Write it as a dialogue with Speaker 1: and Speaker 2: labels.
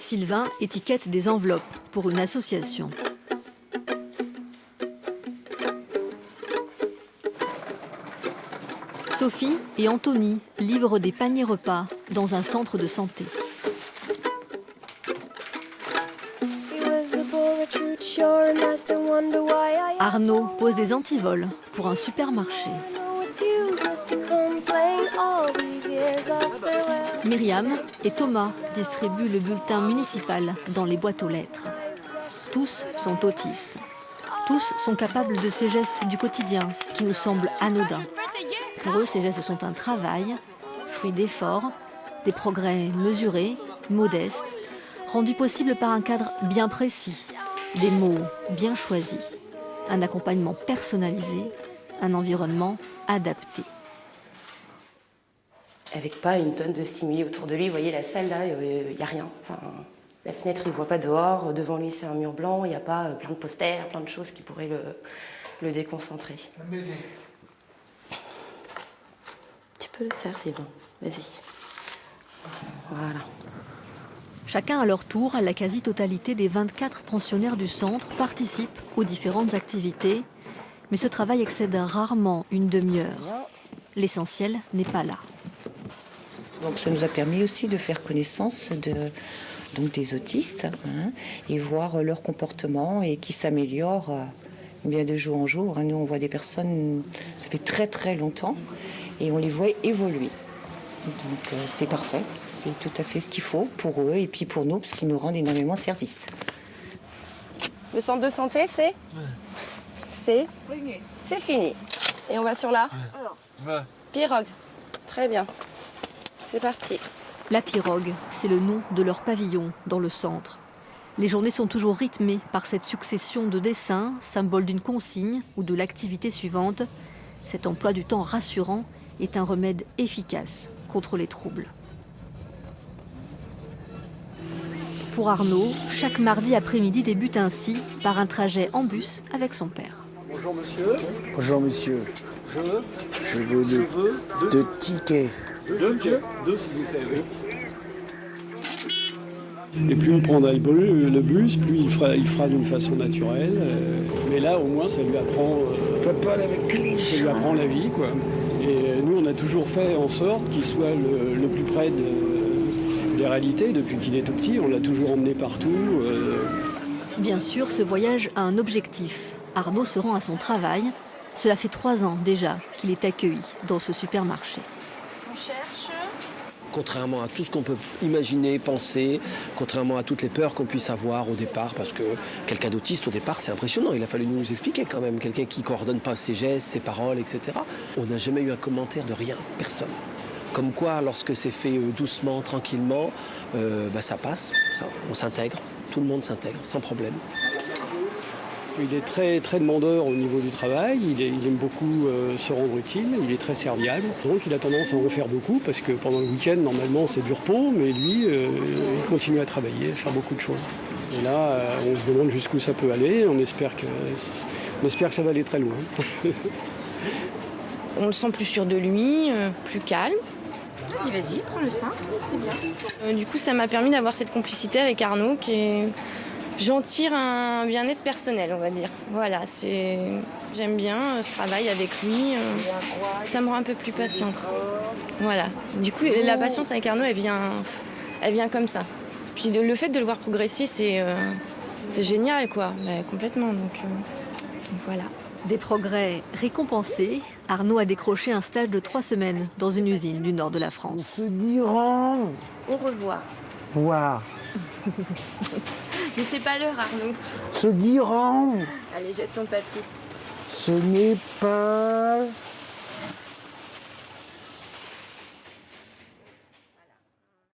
Speaker 1: Sylvain étiquette des enveloppes pour une association. Sophie et Anthony livrent des paniers repas dans un centre de santé. Arnaud pose des antivols pour un supermarché. Myriam et Thomas distribuent le bulletin municipal dans les boîtes aux lettres. Tous sont autistes. Tous sont capables de ces gestes du quotidien qui nous semblent anodins. Pour eux, ces gestes sont un travail, fruit d'efforts, des progrès mesurés, modestes, rendus possibles par un cadre bien précis, des mots bien choisis, un accompagnement personnalisé, un environnement adapté.
Speaker 2: Avec pas une tonne de stimuli autour de lui, vous voyez la salle là, il n'y a rien. Enfin, la fenêtre, il ne voit pas dehors, devant lui c'est un mur blanc, il n'y a pas plein de posters, plein de choses qui pourraient le déconcentrer. Tu peux le faire Sylvain, vas-y. Voilà.
Speaker 1: Chacun à leur tour, la quasi-totalité des 24 pensionnaires du centre participent aux différentes activités, mais ce travail excède rarement une demi-heure. L'essentiel n'est pas là.
Speaker 3: Donc ça nous a permis aussi de faire connaissance des autistes et voir leur comportement et qui s'améliore bien de jour en jour. Nous, on voit des personnes, ça fait très très longtemps, et on les voit évoluer. Donc c'est parfait, c'est tout à fait ce qu'il faut pour eux et puis pour nous, parce qu'ils nous rendent énormément service.
Speaker 2: Le centre de santé, c'est C'est fini. Et on va sur la pirogue. Très bien. C'est parti.
Speaker 1: La pirogue, c'est le nom de leur pavillon dans le centre. Les journées sont toujours rythmées par cette succession de dessins, symbole d'une consigne ou de l'activité suivante. Cet emploi du temps rassurant est un remède efficace contre les troubles. Pour Arnaud, chaque mardi après-midi débute ainsi par un trajet en bus avec son père.
Speaker 4: Bonjour monsieur.
Speaker 5: Bonjour monsieur. Je veux deux tickets.
Speaker 4: Deux monsieur. Deux s'il vous plaît, oui. Et plus on prendra le bus, plus il fera d'une façon naturelle. Mais là, au moins, ça lui apprend la vie, quoi. Et nous, on a toujours fait en sorte qu'il soit le plus près des réalités. Depuis qu'il est tout petit, on l'a toujours emmené partout.
Speaker 1: Bien sûr, ce voyage a un objectif. Arnaud se rend à son travail. Cela fait 3 ans déjà qu'il est accueilli dans ce supermarché.
Speaker 2: On cherche.
Speaker 6: Contrairement à tout ce qu'on peut imaginer, penser, contrairement à toutes les peurs qu'on puisse avoir au départ, parce que quelqu'un d'autiste au départ c'est impressionnant, il a fallu nous expliquer quand même, quelqu'un qui ne coordonne pas ses gestes, ses paroles, etc. On n'a jamais eu un commentaire de rien, personne. Comme quoi, lorsque c'est fait doucement, tranquillement, ça passe, on s'intègre, tout le monde s'intègre, sans problème.
Speaker 4: Il est très, très demandeur au niveau du travail, il aime beaucoup se rendre utile, il est très serviable. Donc il a tendance à en faire beaucoup parce que pendant le week-end, normalement, c'est du repos, mais lui, il continue à travailler, à faire beaucoup de choses. Et là, on se demande jusqu'où ça peut aller, on espère que ça va aller très loin.
Speaker 7: On le sent plus sûr de lui, plus calme. Vas-y, prends le sein, c'est bien. Du coup, ça m'a permis d'avoir cette complicité avec Arnaud j'en tire un bien-être personnel, on va dire. Voilà, j'aime bien ce travail avec lui. Ça me rend un peu plus patiente. Voilà. Du coup, la patience avec Arnaud, elle vient comme ça. Puis le fait de le voir progresser, c'est génial, quoi. Complètement. Donc voilà.
Speaker 1: Des progrès récompensés, Arnaud a décroché un stage de 3 semaines dans une usine du nord de la France.
Speaker 5: On se dira
Speaker 7: Au revoir.
Speaker 5: voir.
Speaker 7: Mais c'est pas l'heure, Arnaud.
Speaker 5: Se dira.
Speaker 7: Allez, jette ton papier.
Speaker 5: Ce n'est pas